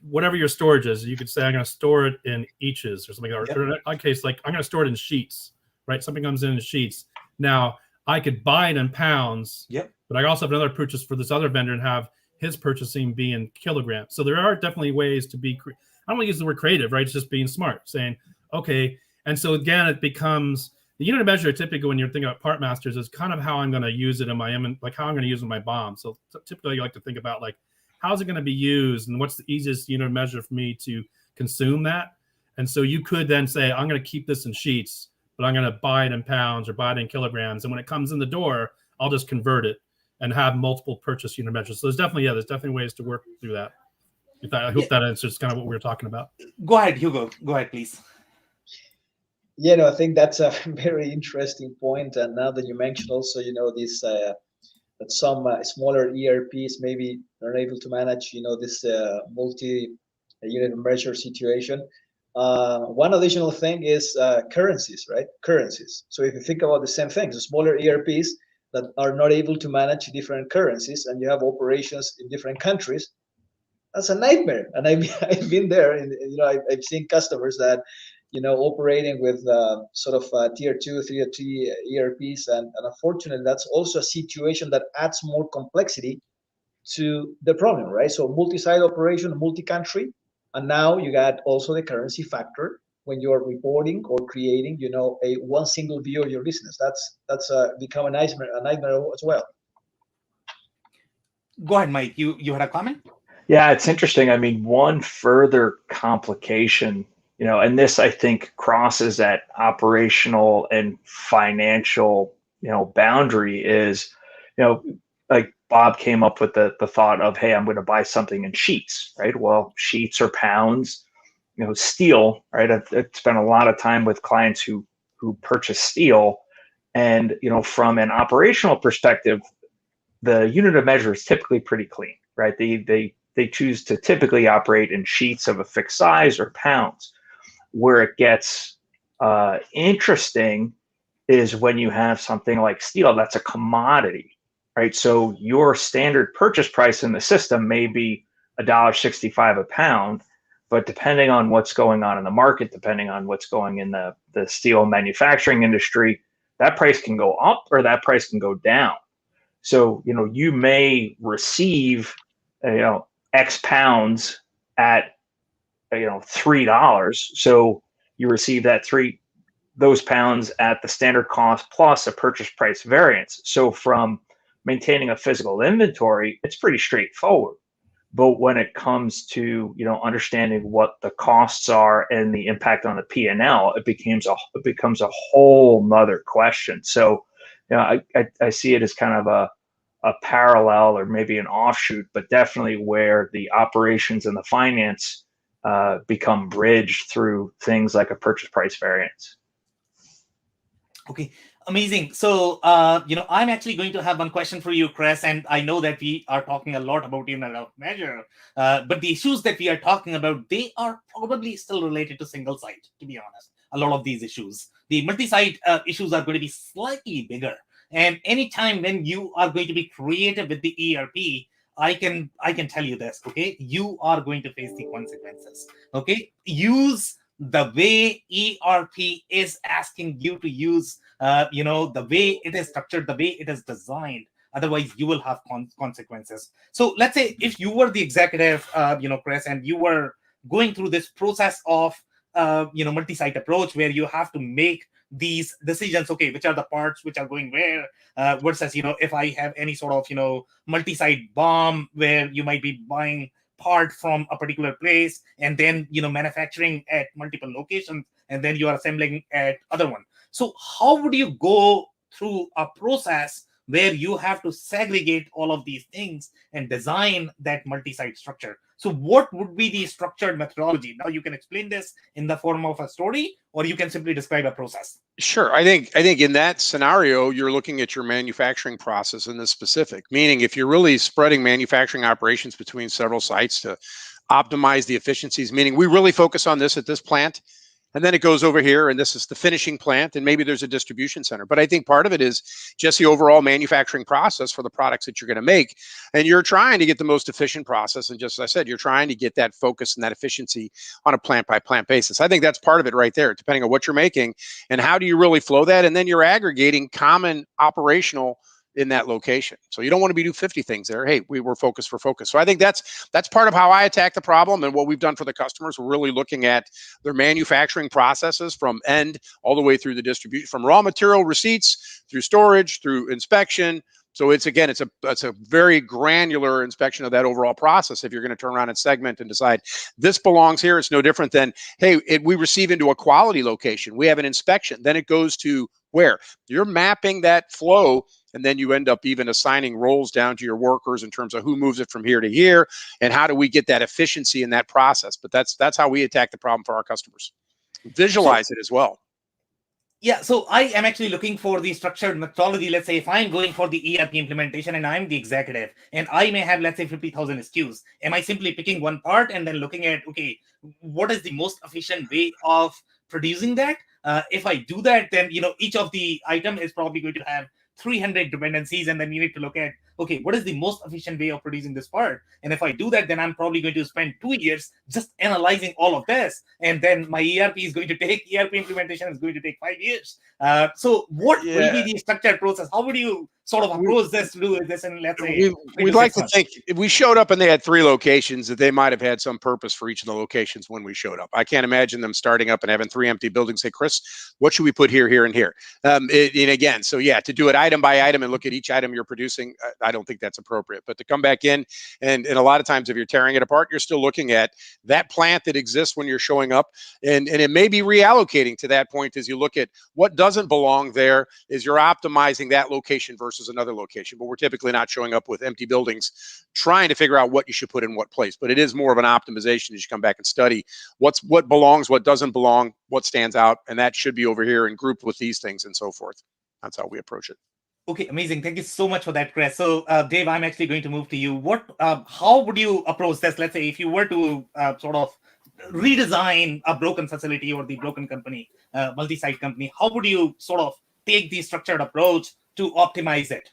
whatever your storage is, you could say, I'm going to store it in eaches or something. Yep. Or in my case, like I'm going to store it in sheets, right? Something comes in sheets. Now, I could buy it in pounds, yep, but I also have another purchase for this other vendor and have his purchasing be in kilograms. So there are definitely ways to be, I don't want to use the word creative, right? It's just being smart, saying, okay. And so again, it becomes, the unit of measure typically when you're thinking about part masters is kind of how I'm going to use it in my, like how I'm going to use it in my BOM. So typically you like to think about like, how's it going to be used and what's the easiest unit of measure for me to consume that? And so you could then say, I'm going to keep this in sheets, but I'm going to buy it in pounds or buy it in kilograms. And when it comes in the door, I'll just convert it and have multiple purchase unit measures. So there's definitely ways to work through that. I hope that answers kind of what we were talking about. Go ahead, Hugo. Go ahead, please. Yeah, no, I think that's a very interesting point. And now that you mentioned also, this that some smaller ERPs maybe are able to manage, this multi-unit measure situation. One additional thing is currencies, right? Currencies. So if you think about the same things, the smaller ERPs that are not able to manage different currencies, and you have operations in different countries, that's a nightmare. And I've been there, and I've seen customers that operating with sort of tier 2, tier 3 ERPs, and unfortunately, that's also a situation that adds more complexity to the problem, right? So multi-site operation, multi-country, and now you got also the currency factor when you're reporting or creating, a one single view of your business. That's become a nightmare as well. Go ahead, Mike. You had a comment? Yeah, it's interesting. I mean, one further complication, and this I think crosses that operational and financial, boundary is, like Bob came up with the thought of, hey, I'm going to buy something in sheets, right? Well, sheets or pounds, steel, right? I've spent a lot of time with clients who purchase steel, and from an operational perspective, the unit of measure is typically pretty clean, right? They choose to typically operate in sheets of a fixed size or pounds. Where it gets interesting is when you have something like steel that's a commodity, right? So your standard purchase price in the system may be $1.65 a pound, but depending on what's going on in the market, depending on what's going in the steel manufacturing industry, that price can go up or that price can go down. So, you may receive, X pounds at, $3. So you receive those pounds at the standard cost plus a purchase price variance. So from maintaining a physical inventory, it's pretty straightforward. But when it comes to, understanding what the costs are and the impact on the P&L, it becomes a whole nother question. So, I see it as kind of a parallel or maybe an offshoot, but definitely where the operations and the finance become bridged through things like a purchase price variance. Okay, amazing. So, I'm actually going to have one question for you, Chris, and I know that we are talking a lot about unit of measure, but the issues that we are talking about, they are probably still related to single site, to be honest. A lot of these issues. The multi-site issues are going to be slightly bigger. And anytime when you are going to be creative with the ERP, I can tell you this, okay? You are going to face the consequences, okay? Use the way ERP is asking you to use, the way it is structured, the way it is designed. Otherwise, you will have consequences. So let's say if you were the executive, Chris, and you were going through this process of, multi-site approach where you have to make these decisions, okay, which are the parts which are going where, versus, if I have any sort of, multi-site BOM where you might be buying part from a particular place and then manufacturing at multiple locations and then you are assembling at other one. So how would you go through a process where you have to segregate all of these things and design that multi-site structure? So what would be the structured methodology? Now you can explain this in the form of a story, or you can simply describe a process. Sure. I think in that scenario, you're looking at your manufacturing process in this specific, meaning if you're really spreading manufacturing operations between several sites to optimize the efficiencies, meaning we really focus on this at this plant, and then it goes over here, and this is the finishing plant, and maybe there's a distribution center. But I think part of it is just the overall manufacturing process for the products that you're going to make. And you're trying to get the most efficient process. And just as I said, you're trying to get that focus and that efficiency on a plant by plant basis. I think that's part of it right there, depending on what you're making and how do you really flow that. And then you're aggregating common operational in that location. So you don't want to be do 50 things there. Hey, we were focused for focus. So I think that's part of how I attack the problem and what we've done for the customers. We're really looking at their manufacturing processes from end all the way through the distribution, from raw material receipts through storage, through inspection. So it's a very granular inspection of that overall process. If you're going to turn around and segment and decide this belongs here, it's no different than, hey, we receive into a quality location. We have an inspection. Then it goes to where? You're mapping that flow, and then you end up even assigning roles down to your workers in terms of who moves it from here to here, and how do we get that efficiency in that process. But that's how we attack the problem for our customers. Visualize it as well. Yeah, so I am actually looking for the structured methodology. Let's say if I'm going for the ERP implementation and I'm the executive and I may have, let's say, 50,000 SKUs, am I simply picking one part and then looking at, okay, what is the most efficient way of producing that? If I do that, then, each of the item is probably going to have 300 dependencies, and then you need to look at, okay, what is the most efficient way of producing this part? And if I do that, then I'm probably going to spend 2 years just analyzing all of this. And then my ERP implementation is going to take 5 years. So what will be the structured process? How would you sort of approach this to do this in, let's say, we'd like to think if we showed up and they had 3 locations, that they might have had some purpose for each of the locations when we showed up. I can't imagine them starting up and having 3 empty buildings. Say, Chris, what should we put here, here, and here? And again, so yeah, to do it item by item and look at each item you're producing, I don't think that's appropriate. But to come back in and a lot of times if you're tearing it apart, you're still looking at that plant that exists when you're showing up, and it may be reallocating to that point as you look at what doesn't belong there. Is you're optimizing that location versus another location. But we're typically not showing up with empty buildings trying to figure out what you should put in what place. But it is more of an optimization as you come back and study what belongs, what doesn't belong, what stands out, and that should be over here and grouped with these things and so forth. That's how we approach it. Okay, amazing. Thank you so much for that, Chris. So, Dave, I'm actually going to move to you. How would you approach this? Let's say if you were to sort of redesign a broken facility or the broken company, multi-site company, how would you sort of take the structured approach to optimize it?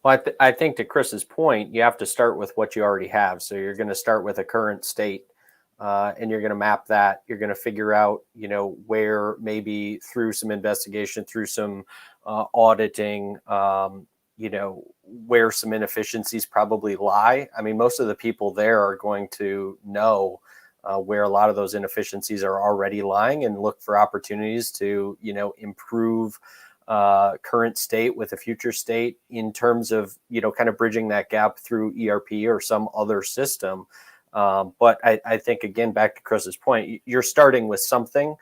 Well, I think to Chris's point, you have to start with what you already have. So you're going to start with a current state, and you're going to map that. You're going to figure out, where maybe through some investigation, through some auditing, where some inefficiencies probably lie. I mean, most of the people there are going to know where a lot of those inefficiencies are already lying and look for opportunities to, improve current state with a future state in terms of, kind of bridging that gap through ERP or some other system. But I think, again, back to Chris's point, you're starting with something.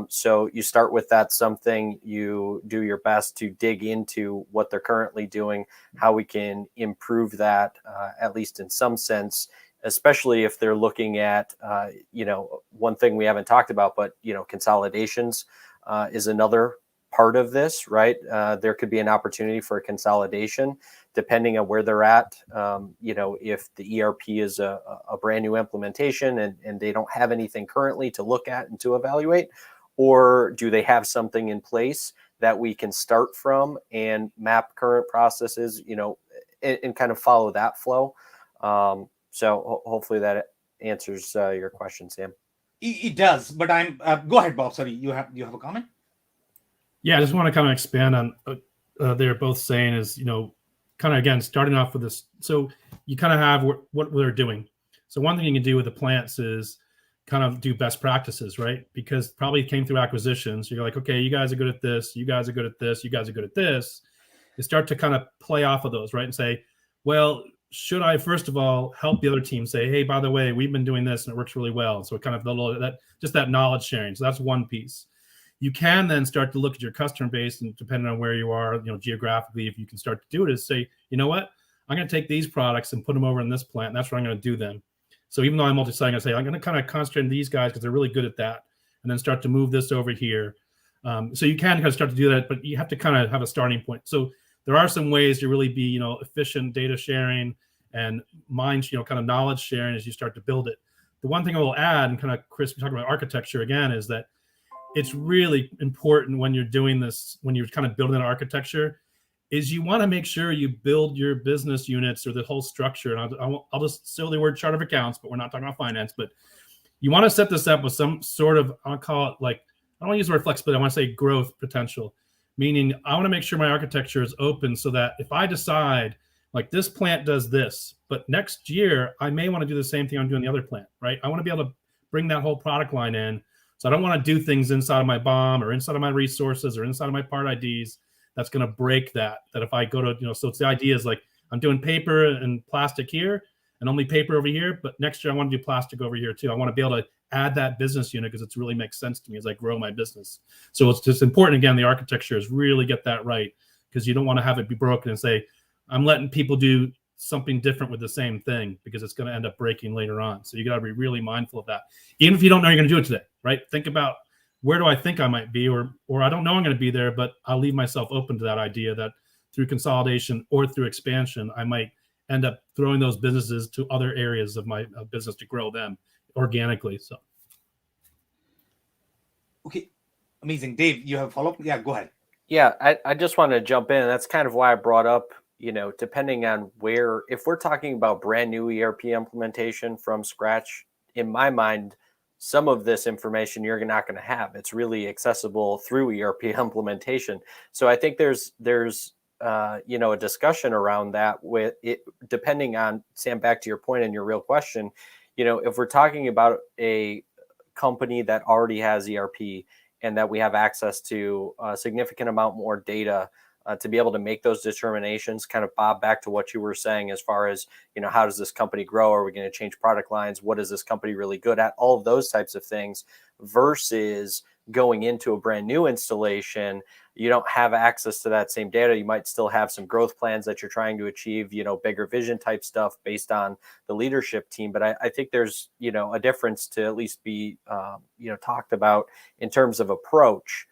So you start with that something, you do your best to dig into what they're currently doing, how we can improve that, at least in some sense, especially if they're looking at, one thing we haven't talked about, but, consolidations is another part of this, right? There could be an opportunity for a consolidation depending on where they're at. If the ERP is a brand new implementation and they don't have anything currently to look at and to evaluate, or do they have something in place that we can start from and map current processes, and kind of follow that flow. So hopefully that answers your question, Sam. It does, but I'm go ahead, Bob. Sorry, you have a comment? Yeah, I just want to kind of expand on they're both saying is, kind of again starting off with this. So you kind of have what they're doing. So one thing you can do with the plants is kind of do best practices, right? Because probably came through acquisitions. You're like, okay, you guys are good at this, you guys are good at this, you guys are good at this. You start to kind of play off of those, right? And say, well, should I first of all help the other team say, hey, by the way, we've been doing this and it works really well. So kind of that knowledge sharing. So that's one piece. You can then start to look at your customer base, and depending on where you are, geographically, if you can start to do it, is say, you know what, I'm going to take these products and put them over in this plant. And that's where I'm going to do them. So even though I'm multi-site, I'm going to say, I'm going to kind of concentrate on these guys because they're really good at that, and then start to move this over here. So you can kind of start to do that, but you have to kind of have a starting point. So there are some ways to really be, efficient data sharing and mind, kind of knowledge sharing as you start to build it. The one thing I will add, and kind of Chris, we're talking about architecture again, is that it's really important when you're doing this, when you're kind of building an architecture, is you want to make sure you build your business units or the whole structure. And I'll just say the word chart of accounts, but we're not talking about finance. But you want to set this up with some sort of, I'll call it like, I don't want to use the word flexibility, I want to say growth potential. Meaning I want to make sure my architecture is open so that if I decide like this plant does this, but next year I may want to do the same thing I'm doing the other plant, right? I want to be able to bring that whole product line in. So I don't want to do things inside of my BOM or inside of my resources or inside of my part IDs. That's going to break that if I go to, so it's the idea is like, I'm doing paper and plastic here and only paper over here, but next year I want to do plastic over here too. I want to be able to add that business unit because it really makes sense to me as I grow my business. So it's just important, again, the architecture is really get that right, because you don't want to have it be broken and say, I'm letting people do something different with the same thing, because it's going to end up breaking later on. So you got to be really mindful of that. Even if you don't know you're going to do it today, right? Think about, where do I think I might be, or I don't know I'm going to be there, but I'll leave myself open to that idea that through consolidation or through expansion, I might end up throwing those businesses to other areas of my business to grow them organically. So. Okay, amazing. Dave, you have a follow-up? Yeah, go ahead. Yeah, I just want to jump in. That's kind of why I brought up, depending on where, if we're talking about brand new ERP implementation from scratch, in my mind, some of this information you're not going to have. It's really accessible through ERP implementation. So I think there's a discussion around that with it, depending on, Sam, back to your point and your real question, if we're talking about a company that already has ERP and that we have access to a significant amount more data to be able to make those determinations, kind of, Bob, back to what you were saying as far as, how does this company grow? Are we going to change product lines? What is this company really good at? All of those types of things versus going into a brand new installation. You don't have access to that same data. You might still have some growth plans that you're trying to achieve, bigger vision type stuff based on the leadership team. But I think there's, a difference to at least be, talked about in terms of approach,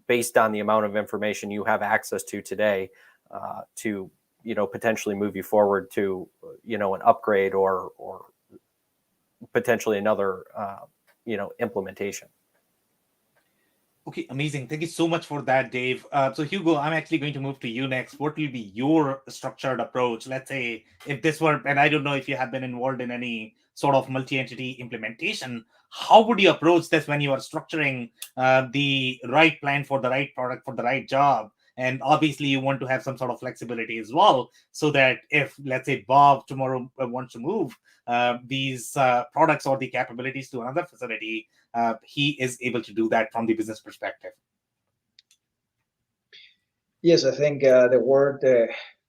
based on the amount of information you have access to today, to, potentially move you forward to, an upgrade or potentially another, implementation. Okay, amazing. Thank you so much for that, Dave. So Hugo, I'm actually going to move to you next. What will be your structured approach? Let's say if this were, and I don't know if you have been involved in any sort of multi-entity implementation, how would you approach this when you are structuring the right plan for the right product for the right job? And obviously you want to have some sort of flexibility as well, so that if, let's say, Bob tomorrow wants to move these products or the capabilities to another facility, he is able to do that from the business perspective. Yes, I think the word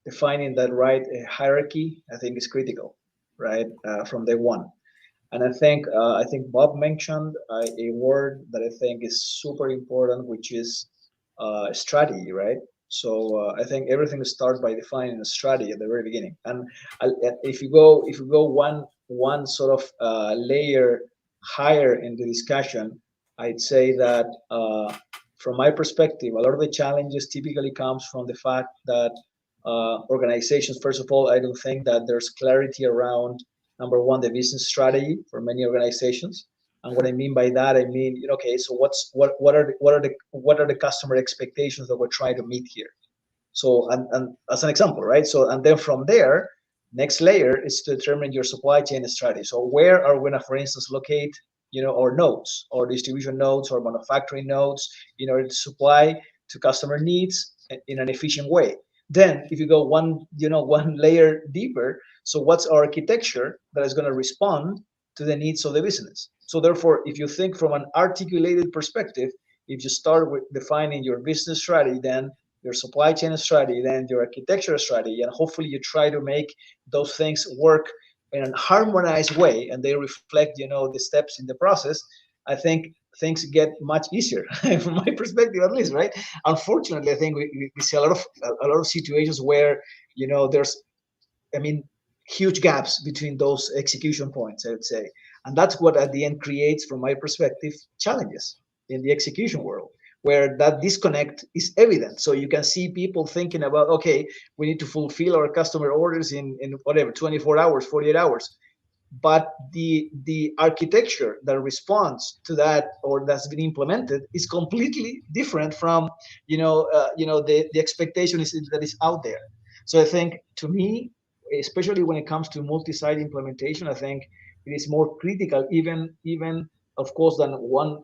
defining that right hierarchy, I think, is critical, right, from day one. And I think Bob mentioned a word that I think is super important, which is strategy, right? So I think everything starts by defining a strategy at the very beginning. And if you go one sort of layer higher in the discussion, I'd say that from my perspective, a lot of the challenges typically comes from the fact that organizations, first of all, I don't think that there's clarity around, number one, the business strategy for many organizations. And what I mean by that, I mean, okay, so what are the customer expectations that we're trying to meet here? So, and as an example, right? So, and then from there, next layer is to determine your supply chain strategy. So where are we going to, for instance, locate, our nodes or distribution nodes or manufacturing nodes in order to supply to customer needs in an efficient way? Then if you go one layer deeper, so what's our architecture that is going to respond to the needs of the business? So therefore, if you think from an articulated perspective, if you start with defining your business strategy, then your supply chain strategy, then your architecture strategy, and hopefully you try to make those things work in a harmonized way, and they reflect, the steps in the process, I think things get much easier from my perspective, at least, right? Unfortunately, I think we see a lot of situations where, there's, huge gaps between those execution points, I would say. And that's what at the end creates, from my perspective, challenges in the execution world, where that disconnect is evident. So you can see people thinking about, okay, we need to fulfill our customer orders in whatever, 24 hours, 48 hours. But the architecture that responds to that or that's been implemented is completely different from, the expectation that is out there. So I think, to me, especially when it comes to multi-site implementation, I think it is more critical, even of course, than one,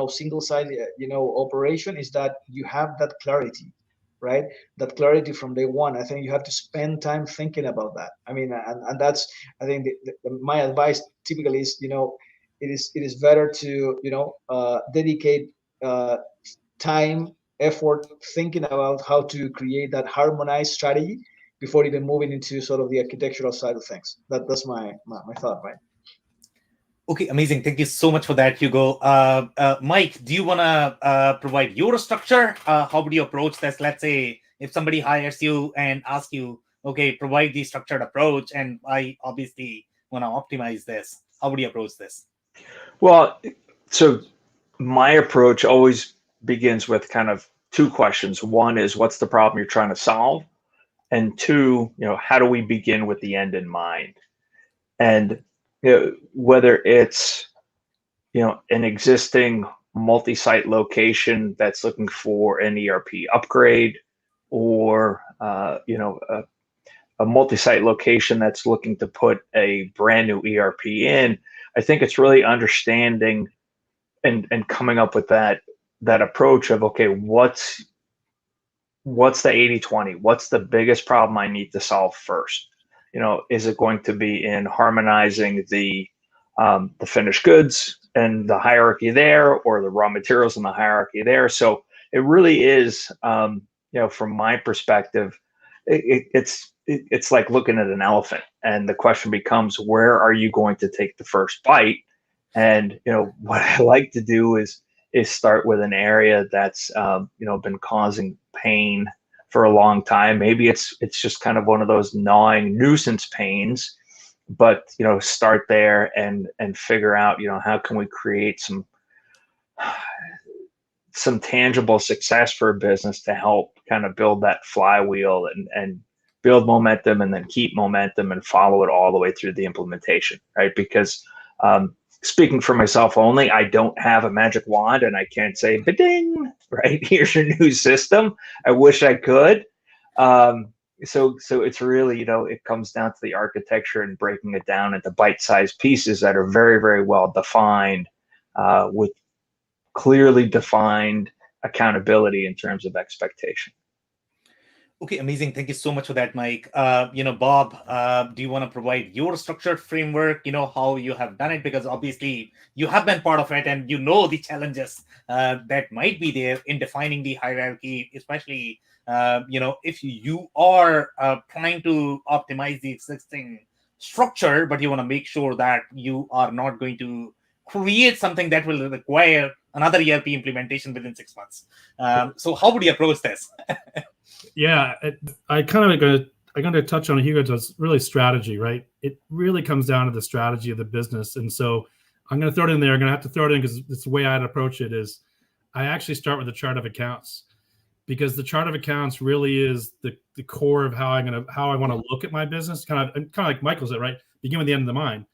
single site, operation, is that you have that clarity, right? That clarity from day one. I think you have to spend time thinking about that. I mean, and that's, I think my advice typically is, it is better to, dedicate time, effort, thinking about how to create that harmonized strategy before even moving into sort of the architectural side of things. That's my thought, right? Okay, amazing. Thank you so much for that, Hugo. Mike, do you want to provide your structure? How would you approach this? Let's say if somebody hires you and asks you, okay, provide the structured approach, and I obviously want to optimize this. How would you approach this? Well, so my approach always begins with kind of two questions. One is, what's the problem you're trying to solve? And two, how do we begin with the end in mind? And whether it's an existing multi-site location that's looking for an ERP upgrade, or a multi-site location that's looking to put a brand new ERP in, I think it's really understanding and coming up with that approach of, okay, what's the 80-20? What's the biggest problem I need to solve first? Is it going to be in harmonizing the finished goods and the hierarchy there, or the raw materials and the hierarchy there? So it really is, from my perspective, it's like looking at an elephant, and the question becomes, where are you going to take the first bite? And what I like to do is start with an area that's been causing pain for a long time. Maybe it's just kind of one of those gnawing nuisance pains, but start there and figure out how can we create some tangible success for a business to help kind of build that flywheel and build momentum, and then keep momentum and follow it all the way through the implementation, right? Because speaking for myself only, I don't have a magic wand and I can't say, ba-ding, right? Here's your new system. I wish I could. So it's really, it comes down to the architecture and breaking it down into bite-sized pieces that are very, very well defined, with clearly defined accountability in terms of expectation. Okay, amazing. Thank you so much for that, Mike. Bob, do you want to provide your structured framework, how you have done it? Because obviously you have been part of it, and the challenges that might be there in defining the hierarchy, especially, if you are trying to optimize the existing structure, but you want to make sure that you are not going to create something that will require another ERP implementation within 6 months. So how would you approach this? Yeah, I I'm going to touch on it here. It's really strategy, right? It really comes down to the strategy of the business. And so I'm going to throw it in there. I'm going to have to throw it in because it's the way I'd approach it is I actually start with the chart of accounts, because the chart of accounts really is the core of how I want to look at my business. Kind of like Michael said, right? Begin with the end in mind.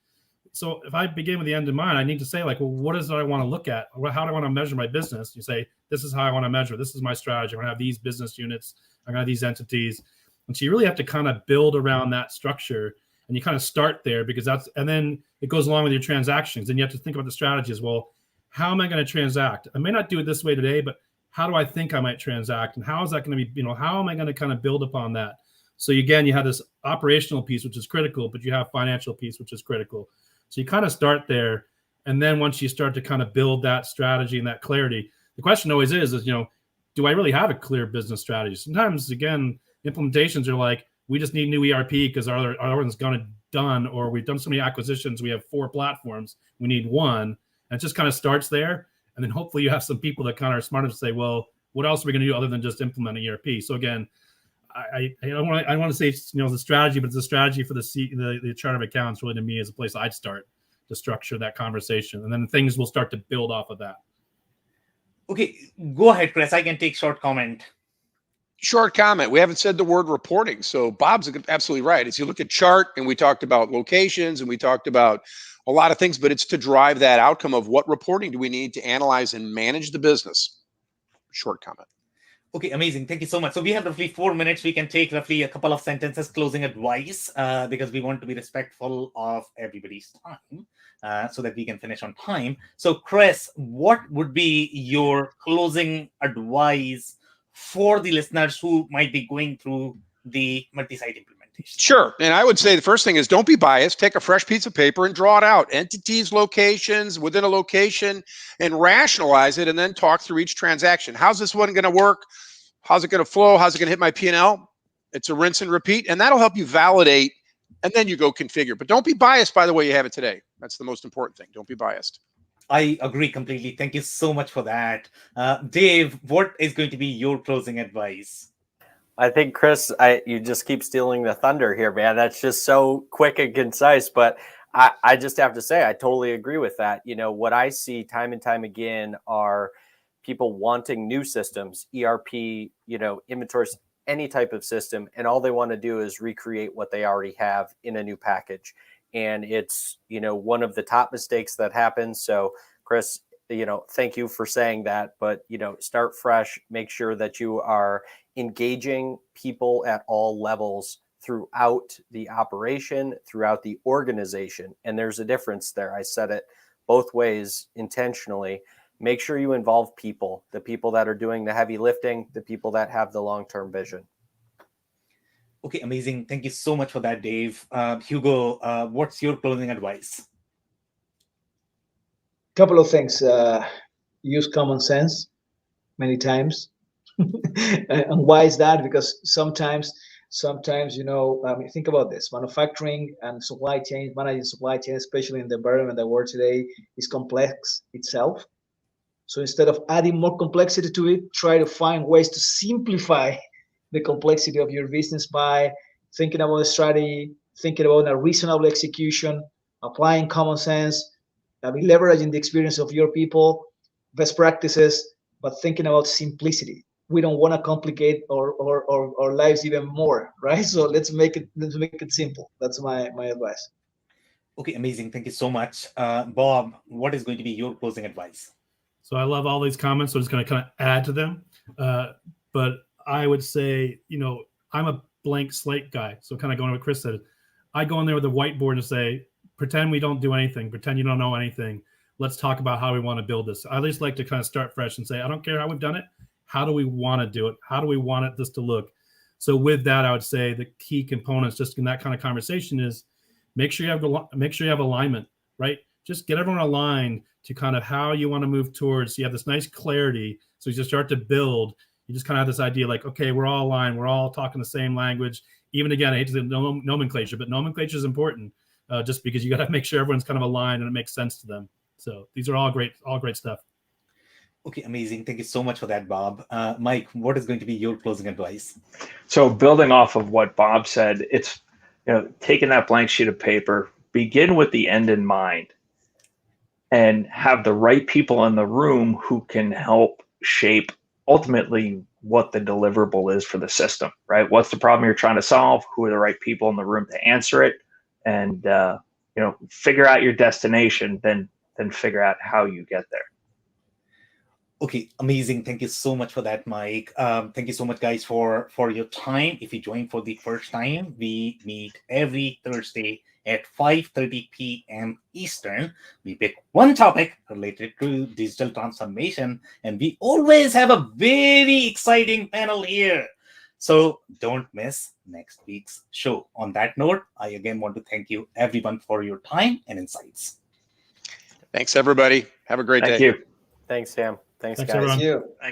So if I begin with the end in mind, I need to say, like, well, what is it I want to look at? How do I want to measure my business? You say, this is how I want to measure. This is my strategy. I'm going to have these business units. I'm going to have these entities. And so you really have to kind of build around that structure, and you kind of start there because and then it goes along with your transactions. And you have to think about the strategy as well. How am I going to transact? I may not do it this way today, but how do I think I might transact? And how is that going to be, how am I going to kind of build upon that? So again, you have this operational piece, which is critical, but you have financial piece, which is critical. So you kind of start there. And then once you start to kind of build that strategy and that clarity, the question always is, do I really have a clear business strategy? Sometimes, again, implementations are like, we just need new ERP because our one's done, or we've done so many acquisitions. We have 4 platforms. We need one. And it just kind of starts there. And then hopefully you have some people that kind of are smart enough to say, well, what else are we going to do other than just implement an ERP? So again, I want to say, the strategy, but it's a strategy for the chart of accounts really to me is a place I'd start to structure that conversation. And then things will start to build off of that. Okay, go ahead, Chris. I can take short comment. Short comment. We haven't said the word reporting. So Bob's absolutely right. As you look at chart, and we talked about locations, and we talked about a lot of things, but it's to drive that outcome of what reporting do we need to analyze and manage the business. Short comment. Okay, amazing. Thank you so much. So we have roughly 4 minutes. We can take roughly a couple of sentences closing advice because we want to be respectful of everybody's time so that we can finish on time. So Chris, what would be your closing advice for the listeners who might be going through the multi-site implementation? Sure. And I would say the first thing is don't be biased. Take a fresh piece of paper and draw it out. Entities, locations within a location, and rationalize it, and then talk through each transaction. How's this one going to work? How's it going to flow? How's it going to hit my P&L? It's a rinse and repeat, and that'll help you validate, and then you go configure. But don't be biased by the way you have it today. That's the most important thing. Don't be biased. I agree completely. Thank you so much for that. Dave, what is going to be your closing advice? I think, Chris, you just keep stealing the thunder here, man. That's just so quick and concise. But I just have to say, I totally agree with that. What I see time and time again are people wanting new systems, ERP, inventories, any type of system. And all they want to do is recreate what they already have in a new package. And it's, one of the top mistakes that happens. So, Chris, thank you for saying that. But, start fresh, make sure that you are engaging people at all levels throughout the operation, throughout the organization. And there's a difference there. I said it both ways intentionally. Make sure you involve people, the people that are doing the heavy lifting, the people that have the long-term vision. Okay, amazing. Thank you so much for that, Dave. Hugo, what's your closing advice? Couple of things. Use common sense many times. And why is that? Because sometimes, think about this. Manufacturing and supply chain, managing supply chain, especially in the environment that we're today, is complex itself. So instead of adding more complexity to it, try to find ways to simplify the complexity of your business by thinking about a strategy, thinking about a reasonable execution, applying common sense, leveraging the experience of your people, best practices, but thinking about simplicity. We don't want to complicate our lives even more, right? So let's make it simple. That's my advice. Okay, amazing. Thank you so much. Bob, what is going to be your closing advice? So I love all these comments. So I'm just going to kind of add to them. But I would say, I'm a blank slate guy. So kind of going to what Chris said, I go in there with a whiteboard and say, pretend we don't do anything. Pretend you don't know anything. Let's talk about how we want to build this. I at least like to kind of start fresh and say, I don't care how we've done it. How do we want to do it? How do we want this to look? So with that, I would say the key components just in that kind of conversation is make sure you have alignment, right? Just get everyone aligned to kind of how you want to move towards. You have this nice clarity. So you just start to build. You just kind of have this idea like, okay, we're all aligned. We're all talking the same language. Even again, I hate to say nomenclature, but nomenclature is important just because you got to make sure everyone's kind of aligned and it makes sense to them. So these are all great stuff. Okay, amazing. Thank you so much for that, Bob. Mike, what is going to be your closing advice? So building off of what Bob said, it's taking that blank sheet of paper, begin with the end in mind, and have the right people in the room who can help shape ultimately what the deliverable is for the system, right? What's the problem you're trying to solve? Who are the right people in the room to answer it? And figure out your destination, then figure out how you get there. Okay, amazing. Thank you so much for that, Mike. Thank you so much, guys, for your time. If you joined for the first time, we meet every Thursday at 5:30 p.m. Eastern. We pick one topic related to digital transformation, and we always have a very exciting panel here. So don't miss next week's show. On that note, I again want to thank you, everyone, for your time and insights. Thanks, everybody. Have a great day. Thank you. Thanks, Sam. Thanks, Thanks, guys. everyone. Thank you.